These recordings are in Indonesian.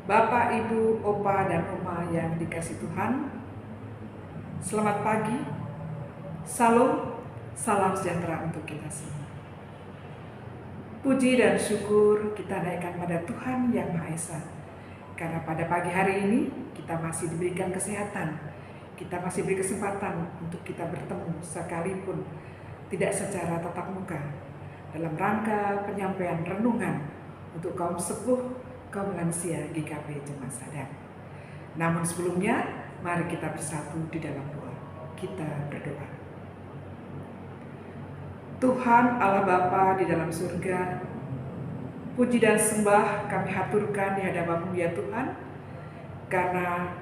Bapak, Ibu, Opa, dan Oma yang dikasih Tuhan, selamat pagi, salam sejahtera untuk kita semua. Puji dan syukur kita naikkan pada Tuhan Yang Maha Esa, karena pada pagi hari ini kita masih diberikan kesehatan, kita masih diberi kesempatan untuk kita bertemu sekalipun tidak secara tatap muka, dalam rangka penyampaian renungan untuk kaum sepuh, kaum lansia GKP Jemaat Sadar. Namun sebelumnya, mari kita bersatu di dalam doa. Kita berdoa. Tuhan Allah Bapa di dalam surga, puji dan sembah kami haturkan di hadapan-Mu ya Tuhan, karena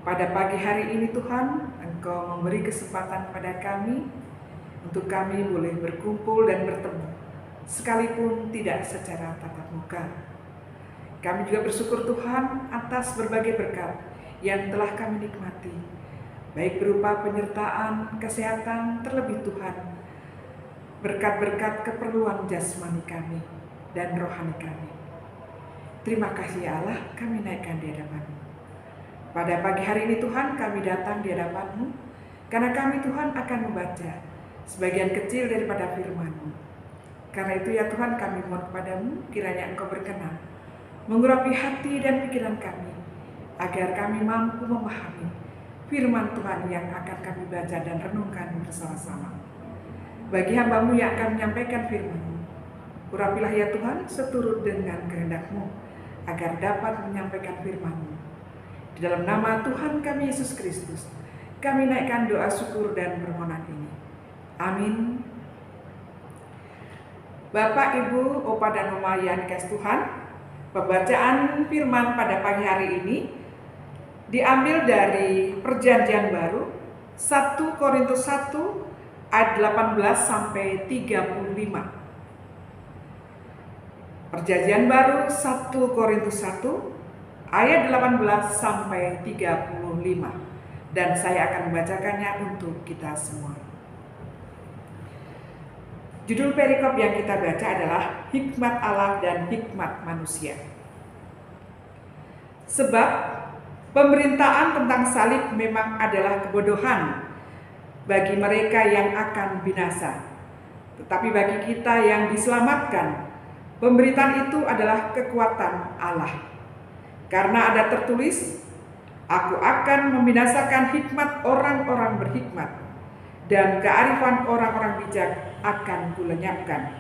pada pagi hari ini Tuhan, Engkau memberi kesempatan pada kami untuk kami boleh berkumpul dan bertemu, sekalipun tidak secara tatap muka. Kami juga bersyukur Tuhan atas berbagai berkat yang telah kami nikmati, baik berupa penyertaan, kesehatan, terlebih Tuhan, berkat-berkat keperluan jasmani kami dan rohani kami. Terima kasih ya Allah, kami naikkan di hadapan-Mu. Pada pagi hari ini Tuhan, kami datang di hadapan-Mu, karena kami Tuhan akan membaca sebagian kecil daripada firman-Mu. Karena itu ya Tuhan, kami mohon kepadamu, kiranya Engkau berkenan mengurapi hati dan pikiran kami, agar kami mampu memahami firman Tuhan yang akan kami baca dan renungkan bersama-sama. Bagi hamba-Mu yang akan menyampaikan firman-Mu, urapilah ya Tuhan seturut dengan kehendak-Mu, agar dapat menyampaikan firman-Mu. Di dalam nama Tuhan kami Yesus Kristus, kami naikkan doa syukur dan permohonan ini. Amin. Bapak, Ibu, Opa, dan Oma yang dikasih Tuhan, pembacaan firman pada pagi hari ini diambil dari Perjanjian Baru 1 Korintus 1 ayat 18 sampai 35. Perjanjian Baru 1 Korintus 1 ayat 18 sampai 35. Dan saya akan membacakannya untuk kita semua. Judul perikop yang kita baca adalah Hikmat Allah dan Hikmat Manusia. Sebab pemberitaan tentang salib memang adalah kebodohan bagi mereka yang akan binasa. Tetapi bagi kita yang diselamatkan, pemberitaan itu adalah kekuatan Allah. Karena ada tertulis, "Aku akan membinasakan hikmat orang-orang berhikmat, dan kearifan orang-orang bijak akan kulenyapkan."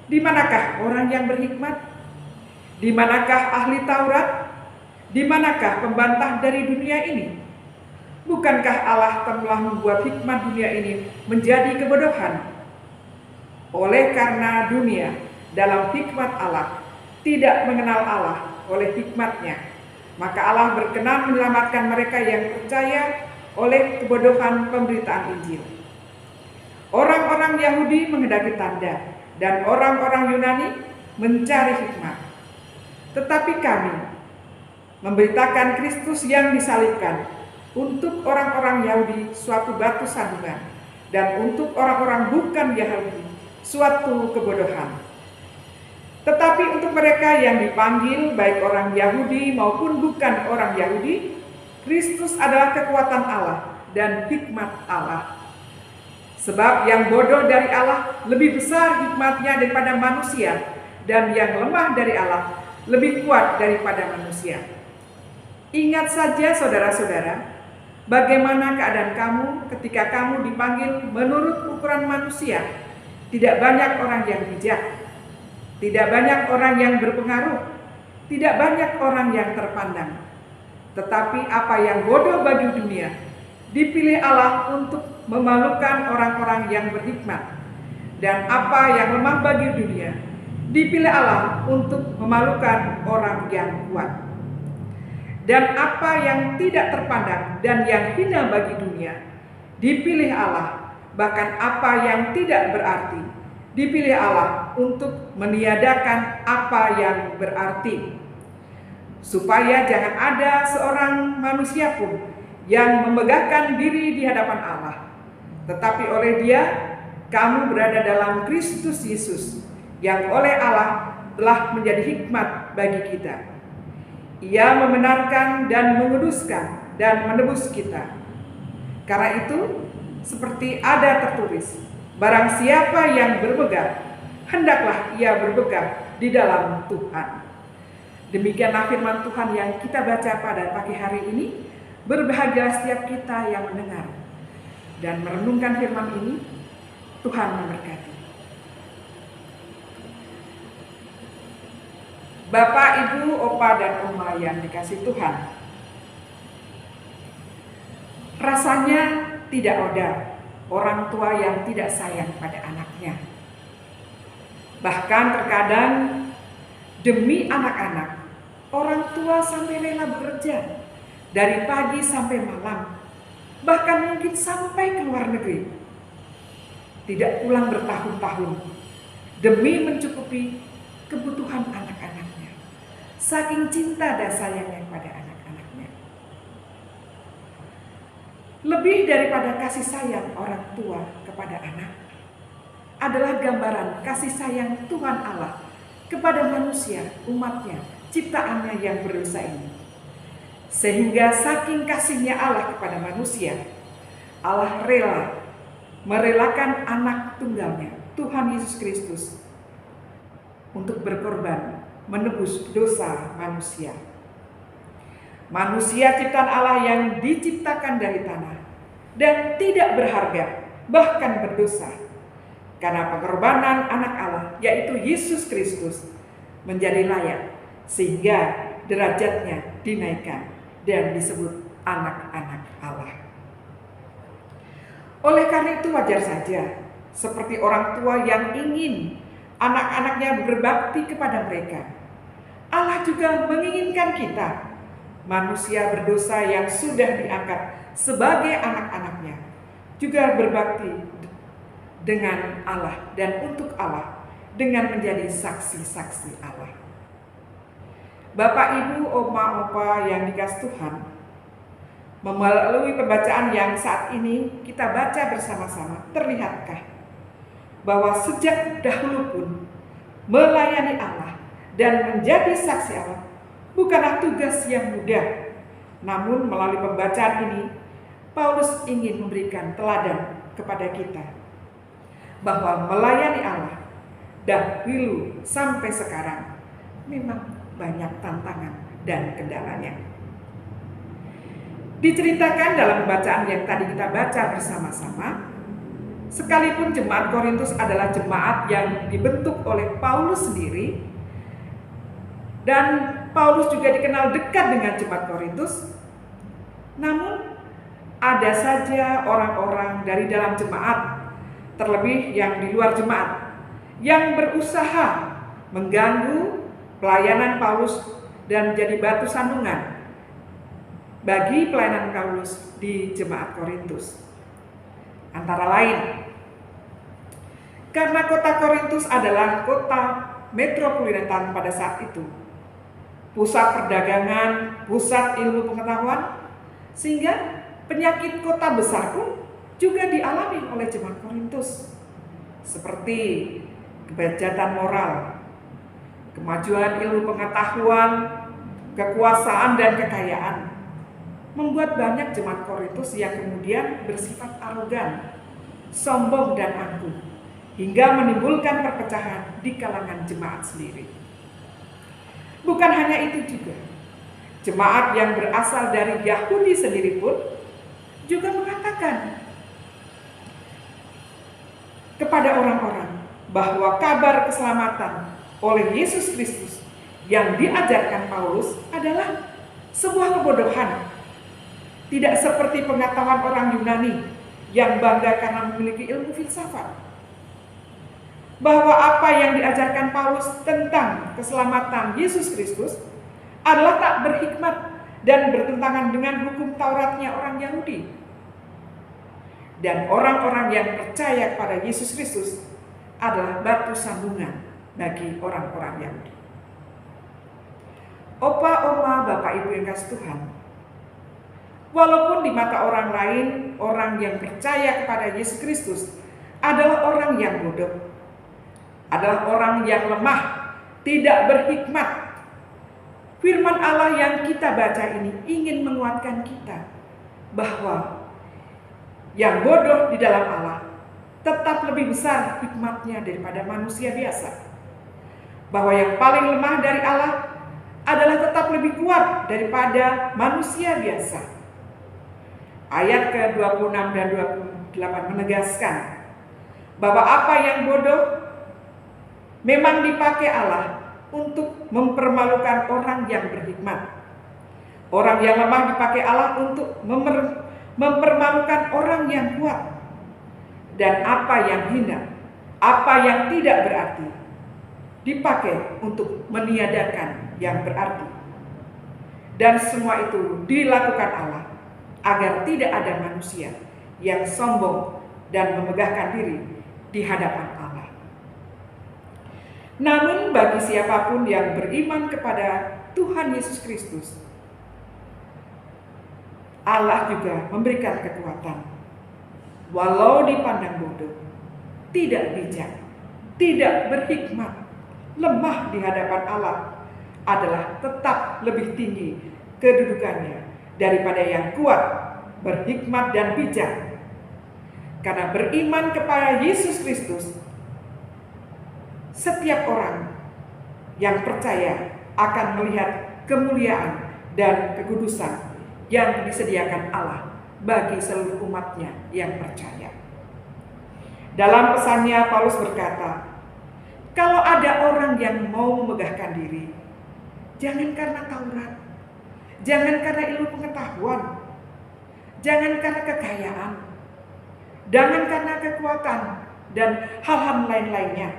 Di manakah orang yang berhikmat? Di manakah ahli Taurat? Di manakah pembantah dari dunia ini? Bukankah Allah telah membuat hikmat dunia ini menjadi kebodohan? Oleh karena dunia dalam hikmat Allah tidak mengenal Allah oleh hikmatnya, maka Allah berkenan menyelamatkan mereka yang percaya oleh kebodohan pemberitaan Injil. Orang-orang Yahudi menghendaki tanda, dan orang-orang Yunani mencari hikmat. Tetapi kami memberitakan Kristus yang disalibkan, untuk orang-orang Yahudi suatu batu sandungan, dan untuk orang-orang bukan Yahudi suatu kebodohan. Tetapi untuk mereka yang dipanggil, baik orang Yahudi maupun bukan orang Yahudi, Kristus adalah kekuatan Allah dan hikmat Allah. Sebab yang bodoh dari Allah lebih besar hikmatnya daripada manusia, dan yang lemah dari Allah lebih kuat daripada manusia. Ingat saja saudara-saudara, bagaimana keadaan kamu ketika kamu dipanggil menurut ukuran manusia. Tidak banyak orang yang bijak, tidak banyak orang yang berpengaruh, tidak banyak orang yang terpandang. Tetapi apa yang bodoh bagi dunia, dipilih Allah untuk memalukan orang-orang yang berhikmat. Dan apa yang lemah bagi dunia, dipilih Allah untuk memalukan orang yang kuat. Dan apa yang tidak terpandang dan yang hina bagi dunia, dipilih Allah. Bahkan apa yang tidak berarti, dipilih Allah untuk meniadakan apa yang berarti. Supaya jangan ada seorang manusia pun yang memegahkan diri di hadapan Allah. Tetapi oleh Dia, kamu berada dalam Kristus Yesus, yang oleh Allah telah menjadi hikmat bagi kita. Ia membenarkan dan menguduskan dan menebus kita. Karena itu, seperti ada tertulis, barang siapa yang berpegang, hendaklah ia berpegang di dalam Tuhan. Demikianlah firman Tuhan yang kita baca pada pagi hari ini. Berbahagialah setiap kita yang mendengar dan merenungkan firman ini. Tuhan memberkati. Bapak, Ibu, Opa, dan Oma yang dikasih Tuhan, rasanya tidak ada orang tua yang tidak sayang pada anaknya. Bahkan terkadang demi anak-anak, orang tua sampai rela bekerja dari pagi sampai malam, bahkan mungkin sampai ke luar negeri, tidak pulang bertahun-tahun demi mencukupi kebutuhan anak-anaknya. Saking cinta dan sayangnya pada anak-anaknya. Lebih daripada kasih sayang orang tua kepada anak adalah gambaran kasih sayang Tuhan Allah kepada manusia, umatnya, ciptaannya yang berdosa ini. Sehingga saking kasihnya Allah kepada manusia, Allah rela merelakan anak tunggalnya, Tuhan Yesus Kristus, untuk berkorban menebus dosa manusia. Manusia ciptaan Allah yang diciptakan dari tanah dan tidak berharga, bahkan berdosa. Karena pengorbanan anak Allah, yaitu Yesus Kristus, menjadi layak sehingga derajatnya dinaikkan dan disebut anak-anak Allah. Oleh karena itu wajar saja seperti orang tua yang ingin anak-anaknya berbakti kepada mereka, Allah juga menginginkan kita, manusia berdosa yang sudah diangkat sebagai anak-anaknya, juga berbakti dengan Allah dan untuk Allah dengan menjadi saksi-saksi Allah. Bapak, Ibu, Oma, Opa yang dikasih Tuhan, melalui pembacaan yang saat ini kita baca bersama-sama, terlihatkah bahwa sejak dahulu pun melayani Allah dan menjadi saksi Allah bukanlah tugas yang mudah. Namun melalui pembacaan ini, Paulus ingin memberikan teladan kepada kita bahwa melayani Allah dahulu sampai sekarang memang banyak tantangan dan kendalanya. Diceritakan dalam pembacaan yang tadi kita baca bersama-sama, sekalipun jemaat Korintus adalah jemaat yang dibentuk oleh Paulus sendiri, dan Paulus juga dikenal dekat dengan jemaat Korintus, namun ada saja orang-orang dari dalam jemaat, terlebih yang di luar jemaat, yang berusaha mengganggu pelayanan Paulus dan menjadi batu sandungan bagi pelayanan Paulus di jemaat Korintus. Antara lain, karena kota Korintus adalah kota metropolitan pada saat itu, pusat perdagangan, pusat ilmu pengetahuan, sehingga penyakit kota besar pun juga dialami oleh jemaat Korintus, seperti kebejatan moral, kemajuan ilmu pengetahuan, kekuasaan dan kekayaan, membuat banyak jemaat Korintus yang kemudian bersifat arogan, sombong dan angkuh, hingga menimbulkan perpecahan di kalangan jemaat sendiri. Bukan hanya itu juga, jemaat yang berasal dari Yahudi sendiri pun juga mengatakan kepada orang-orang bahwa kabar keselamatan oleh Yesus Kristus yang diajarkan Paulus adalah sebuah kebodohan. Tidak seperti pengetahuan orang Yunani yang bangga karena memiliki ilmu filsafat. Bahwa apa yang diajarkan Paulus tentang keselamatan Yesus Kristus adalah tak berhikmat dan bertentangan dengan hukum Tauratnya orang Yahudi. Dan orang-orang yang percaya kepada Yesus Kristus adalah batu sandungan bagi orang-orang Yahudi. Opa, Oma, Bapak, Ibu yang kasih Tuhan, walaupun di mata orang lain, orang yang percaya kepada Yesus Kristus adalah orang yang bodoh, adalah orang yang lemah, tidak berhikmat, Firman Allah yang kita baca ini ingin menguatkan kita bahwa yang bodoh di dalam Allah tetap lebih besar hikmatnya daripada manusia biasa. Bahwa yang paling lemah dari Allah adalah tetap lebih kuat daripada manusia biasa. Ayat ke-26 dan 28 menegaskan bahwa apa yang bodoh memang dipakai Allah untuk mempermalukan orang yang berhikmat. Orang yang lemah dipakai Allah untuk mempermalukan orang yang kuat. Dan apa yang hina, apa yang tidak berarti, dipakai untuk meniadakan yang berarti. Dan semua itu dilakukan Allah agar tidak ada manusia yang sombong dan memegahkan diri di hadapan Allah. Namun bagi siapapun yang beriman kepada Tuhan Yesus Kristus, Allah juga memberikan kekuatan. Walau dipandang bodoh, tidak bijak, tidak berhikmat, lemah di hadapan Allah, adalah tetap lebih tinggi kedudukannya daripada yang kuat, berhikmat dan bijak. Karena beriman kepada Yesus Kristus, setiap orang yang percaya akan melihat kemuliaan dan kekudusan yang disediakan Allah bagi seluruh umatnya yang percaya. Dalam pesannya Paulus berkata, kalau ada orang yang mau memegahkan diri, jangan karena Taurat, jangan karena ilmu pengetahuan, jangan karena kekayaan, jangan karena kekuatan dan hal-hal lain-lainnya,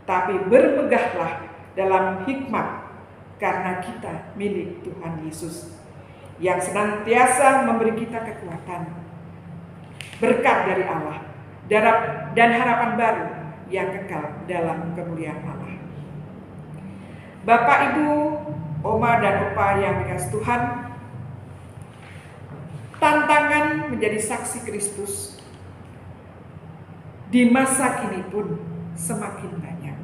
tapi bermegahlah dalam hikmat karena kita milik Tuhan Yesus yang senantiasa memberi kita kekuatan, berkat dari Allah, dan harapan baru yang kekal dalam kemuliaan Allah. Bapak, Ibu, Oma dan Opa yang dikasihi Tuhan, tantangan menjadi saksi Kristus di masa kini pun semakin banyak.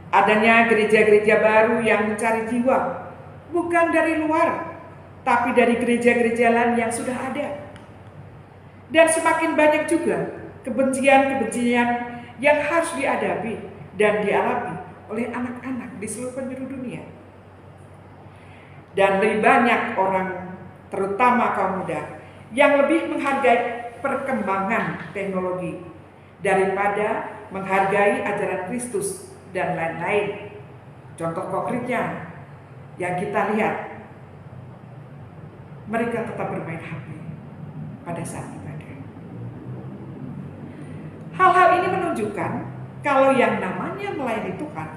Adanya gereja-gereja baru yang mencari jiwa, bukan dari luar, tapi dari gereja-gereja lain yang sudah ada. Dan semakin banyak juga kebencian-kebencian yang harus dihadapi dan dialami oleh anak-anak di seluruh penjuru dunia. Dan lebih banyak orang, terutama kaum muda, yang lebih menghargai perkembangan teknologi daripada menghargai ajaran Kristus dan lain-lain. Contoh konkretnya yang kita lihat, mereka tetap bermain HP pada saat ibadah. Hal-hal ini menunjukkan kalau yang namanya melayani Tuhan,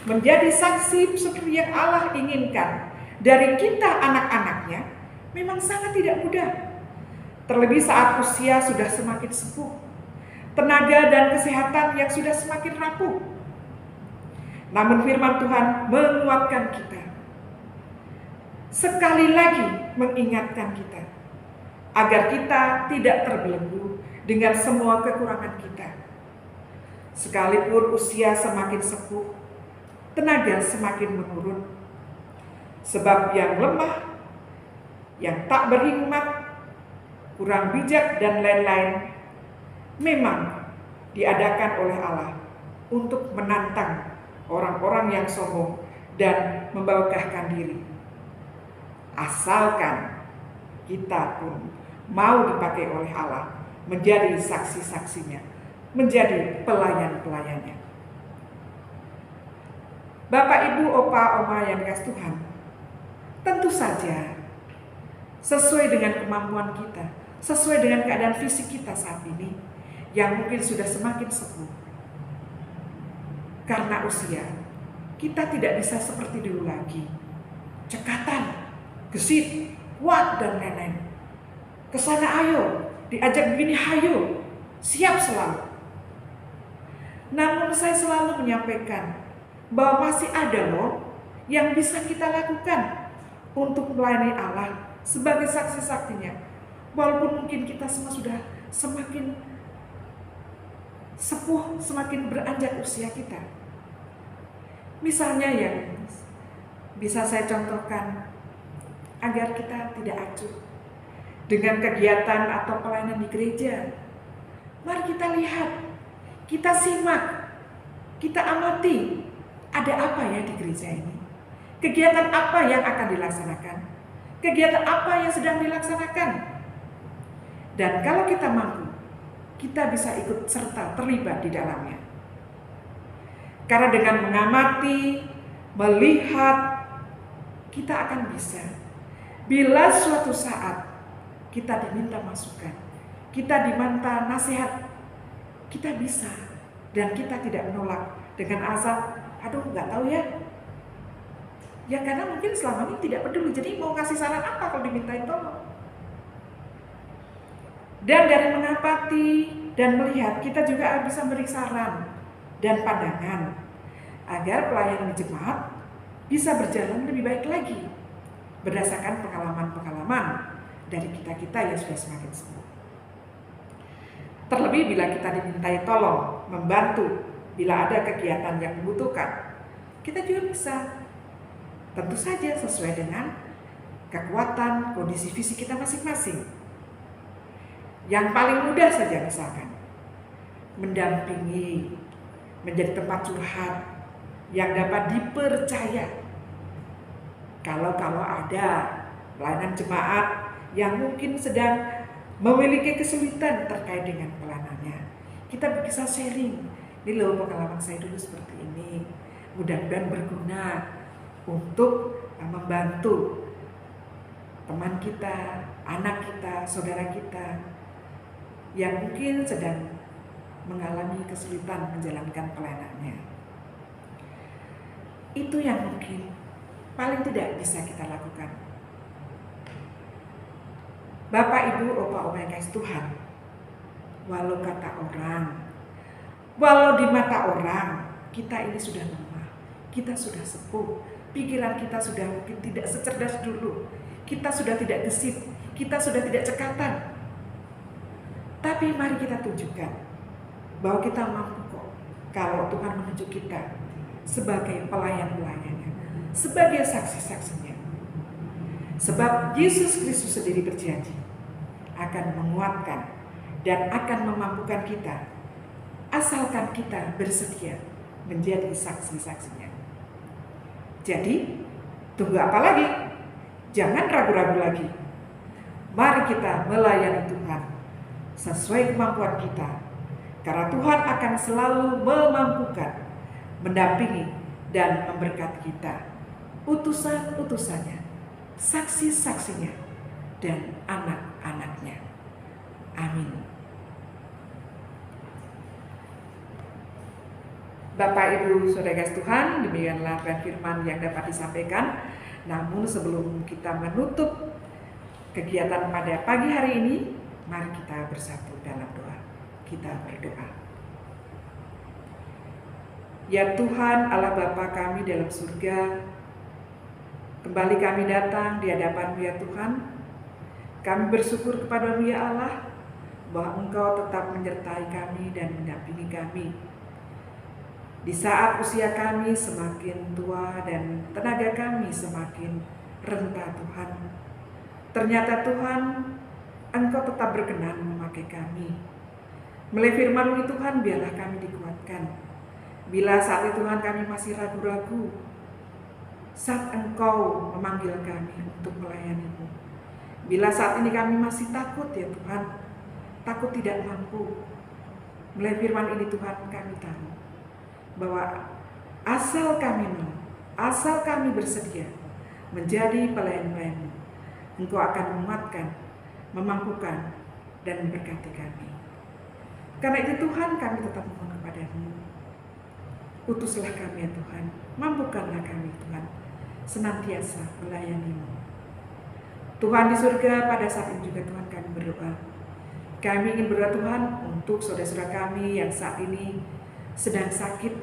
menjadi saksi seperti yang Allah inginkan dari kita anak-anaknya, memang sangat tidak mudah. Terlebih saat usia sudah semakin sepuh, tenaga dan kesehatan yang sudah semakin rapuh. Namun firman Tuhan menguatkan kita, sekali lagi mengingatkan kita agar kita tidak terbelenggu dengan semua kekurangan kita. Sekalipun usia semakin sepuh, tenaga semakin menurun. Sebab yang lemah, yang tak berhikmat, kurang bijak dan lain-lain memang diadakan oleh Allah untuk menantang orang-orang yang sombong dan membanggakan diri. Asalkan kita pun mau dipakai oleh Allah menjadi saksi-saksinya, menjadi pelayan-pelayannya. Bapak, Ibu, Opa, Oma yang dikasihi Tuhan, tentu saja sesuai dengan kemampuan kita, sesuai dengan keadaan fisik kita saat ini yang mungkin sudah semakin sepuh. Karena usia, kita tidak bisa seperti dulu lagi. Cekatan, gesit, kuat dan lain-lain. Kesana ayo, diajak begini hayo, siap selalu. Namun saya selalu menyampaikan bahwa masih ada loh yang bisa kita lakukan untuk melayani Allah sebagai saksi-saksinya. Walaupun mungkin kita semua sudah semakin sepuh, semakin beranjak usia kita. Misalnya yang bisa saya contohkan agar kita tidak acuh dengan kegiatan atau pelayanan di gereja. Mari kita lihat, kita simak, kita amati, ada apa ya di gereja ini? Kegiatan apa yang akan dilaksanakan? Kegiatan apa yang sedang dilaksanakan? Dan kalau kita mampu, kita bisa ikut serta terlibat di dalamnya. Karena dengan mengamati, melihat, kita akan bisa. Bila suatu saat kita diminta masukan, kita diminta nasihat, kita bisa. Dan kita tidak menolak dengan asal, aduh nggak tahu ya. Ya karena mungkin selama ini tidak peduli, jadi mau ngasih saran apa kalau dimintain tolong. Dan dari mengamati dan melihat, kita juga bisa beri saran dan pandangan agar pelayanan jemaat bisa berjalan lebih baik lagi berdasarkan pengalaman-pengalaman dari kita-kita yang sudah semakin sembuh. Terlebih bila kita dimintai tolong, membantu bila ada kegiatan yang membutuhkan, kita juga bisa, tentu saja sesuai dengan kekuatan, kondisi fisik kita masing-masing. Yang paling mudah saja misalkan, mendampingi, menjadi tempat curhat yang dapat dipercaya. Kalau ada pelayanan jemaat yang mungkin sedang memiliki kesulitan terkait dengan pelayanannya, kita bisa sharing. Ini loh pengalaman saya dulu seperti ini. Mudah-mudahan berguna untuk membantu teman kita, anak kita, saudara kita yang mungkin sedang mengalami kesulitan menjalankan pelayanannya. Itu yang mungkin paling tidak bisa kita lakukan. Bapak, Ibu, Opa, Oma yang kasih Tuhan, walau kata orang, walau di mata orang, kita ini sudah lemah, kita sudah sepuh, pikiran kita sudah mungkin tidak secerdas dulu, kita sudah tidak gesit, kita sudah tidak cekatan. Tapi mari kita tunjukkan bahwa kita mampu kok kalau Tuhan menunjuk kita sebagai pelayan-pelayannya, sebagai saksi-saksinya. Sebab Yesus Kristus sendiri berjanji akan menguatkan dan akan memampukan kita asalkan kita bersedia menjadi saksi-saksinya. Jadi, tunggu apa lagi? Jangan ragu-ragu lagi. Mari kita melayani Tuhan sesuai kemampuan kita, karena Tuhan akan selalu memampukan, mendampingi, dan memberkati kita, utusan-utusannya, saksi-saksinya, dan anak-anaknya. Amin. Bapak, Ibu, Saudara kasih Tuhan, demikianlah firman yang dapat disampaikan. Namun sebelum kita menutup kegiatan pada pagi hari ini, mari kita bersatu dalam doa. Kita berdoa. Ya Tuhan, Allah Bapa kami dalam surga, kembali kami datang di hadapan-Mu ya Tuhan. Kami bersyukur kepada-Mu ya Allah, bahwa Engkau tetap menyertai kami dan mendampingi kami. Di saat usia kami semakin tua dan tenaga kami semakin renta Tuhan, ternyata Tuhan, Engkau tetap berkenan memakai kami. Melalui firman-Mu Tuhan, biarlah kami dikuatkan. Bila saat itu Tuhan kami masih ragu-ragu, saat Engkau memanggil kami untuk melayani-Mu. Bila saat ini kami masih takut ya Tuhan, takut tidak mampu. Melalui firman ini Tuhan, kami tahu bahwa asal kami mau, asal kami bersedia menjadi pelayan-pelayan-Mu, Engkau akan menguatkan, memampukan, dan memberkati kami. Karena itu Tuhan, kami tetap mohon kepada-Mu, utuslah kami ya Tuhan, mampukanlah kami Tuhan, senantiasa melayani-Mu. Tuhan di surga, pada saat ini juga Tuhan kami berdoa. Kami ingin berdoa Tuhan untuk saudara-saudara kami yang saat ini sedang sakit,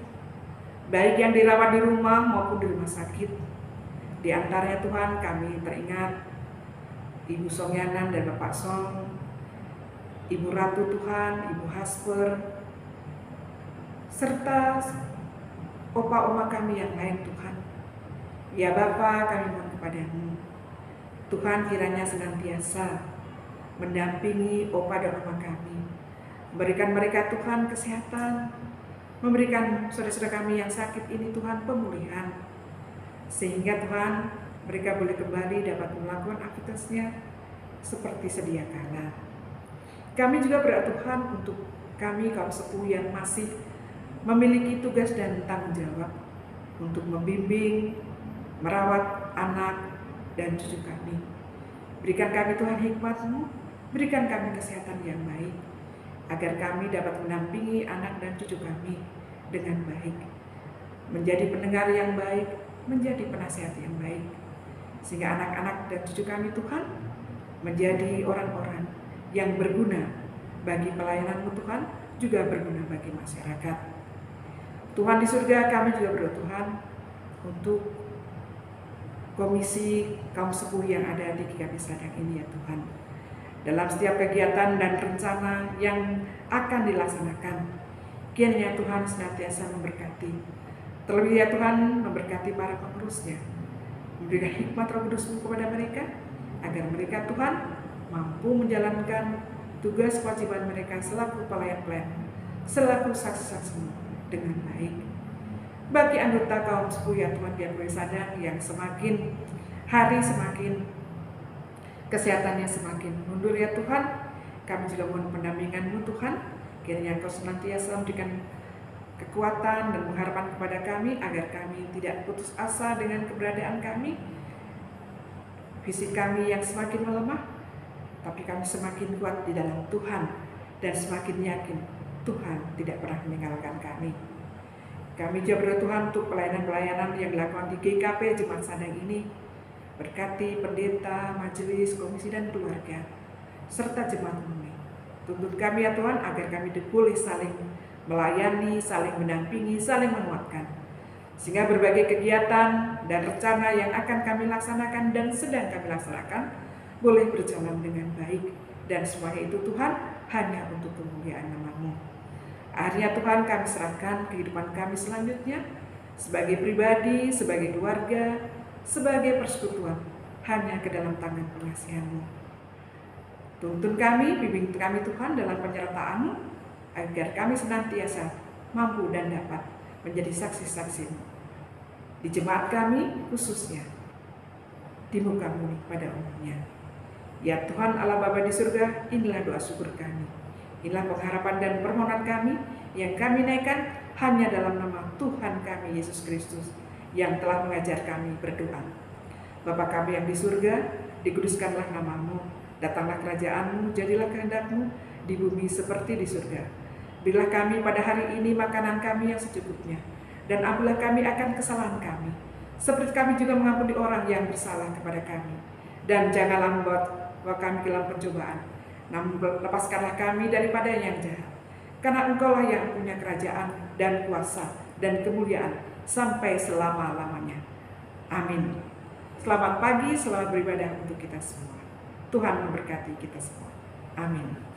baik yang dirawat di rumah maupun di rumah sakit. Di antaranya Tuhan kami teringat Ibu Songyanan dan Bapak Song, Ibu Ratu Tuhan, Ibu Hasper, serta opa-oma kami yang lain Tuhan, Ya Bapa, kami mohon kepadamu, Tuhan kiranya senantiasa mendampingi Opa dan Oma kami, memberikan mereka Tuhan kesehatan, memberikan saudara-saudara kami yang sakit ini Tuhan pemulihan, sehingga Tuhan mereka boleh kembali dapat melakukan aktivitasnya seperti sedia kala. Kami juga berdoa Tuhan untuk kami kaum sepuh yang masih memiliki tugas dan tanggung jawab untuk membimbing, merawat anak dan cucu kami. Berikan kami Tuhan hikmat-Mu, berikan kami kesehatan yang baik, agar kami dapat mendampingi anak dan cucu kami dengan baik, menjadi pendengar yang baik, menjadi penasihat yang baik, sehingga anak-anak dan cucu kami Tuhan menjadi orang-orang yang berguna bagi pelayanan-Mu Tuhan, juga berguna bagi masyarakat. Tuhan di surga, kami juga berdoa Tuhan untuk komisi kaum sepuh yang ada di GKP Sadang ini ya Tuhan. Dalam setiap kegiatan dan rencana yang akan dilaksanakan, kiranya Tuhan senantiasa memberkati. Terlebih ya Tuhan, memberkati para pengurusnya, memberikan hikmat Roh Kudus-Mu kepada mereka, agar mereka Tuhan mampu menjalankan tugas kewajiban mereka selaku pelayan-pelayan, selaku saksi-saksi dengan baik. Bagi anggota kaum sepuh ya Tuhan GKP Sadang yang semakin hari semakin kesehatannya semakin mundur ya Tuhan, kami juga mohon pendampingan-Mu Tuhan, kiranya Engkau senantiasa memberikan kekuatan dan pengharapan kepada kami, agar kami tidak putus asa dengan keberadaan kami, fisik kami yang semakin melemah, tapi kami semakin kuat di dalam Tuhan, dan semakin yakin Tuhan tidak pernah meninggalkan kami. Kami juga berdoa Tuhan untuk pelayanan-pelayanan yang dilakukan di GKP Jemaat Sadang ini. Berkati pendeta, majelis, komisi dan keluarga, serta jemaat umum. Tuntun kami ya Tuhan, agar kami boleh saling melayani, saling mendampingi, saling menguatkan, sehingga berbagai kegiatan dan rencana yang akan kami laksanakan dan sedang kami laksanakan boleh berjalan dengan baik, dan semuanya itu Tuhan hanya untuk kemuliaan nama-Mu. Akhirnya Tuhan, kami serahkan kehidupan kami selanjutnya sebagai pribadi, sebagai keluarga, sebagai persekutuan hanya ke dalam tangan pengasihan-Mu. Tuntun kami, bimbing kami Tuhan dalam penyertaan-Mu, agar kami senantiasa mampu dan dapat menjadi saksi-saksi-Mu di jemaat kami khususnya, di muka bumi pada umumnya. Ya Tuhan Allah Bapa di surga, inilah doa syukur kami, inilah pengharapan dan permohonan kami yang kami naikkan hanya dalam nama Tuhan kami Yesus Kristus yang telah mengajar kami berdoa. Bapa kami yang di surga, dikuduskanlah nama-Mu, datanglah kerajaan-Mu, jadilah kehendak-Mu di bumi seperti di surga. Berilah kami pada hari ini makanan kami yang secukupnya, dan ampunilah kami akan kesalahan kami, seperti kami juga mengampuni orang yang bersalah kepada kami. Dan janganlah membawa kami ke dalam pencobaan, namun lepaskanlah kami daripada yang jahat. Karena Engkau-lah yang punya kerajaan dan kuasa dan kemuliaan sampai selama-lamanya. Amin. Selamat pagi, selamat beribadah untuk kita semua. Tuhan memberkati kita semua. Amin.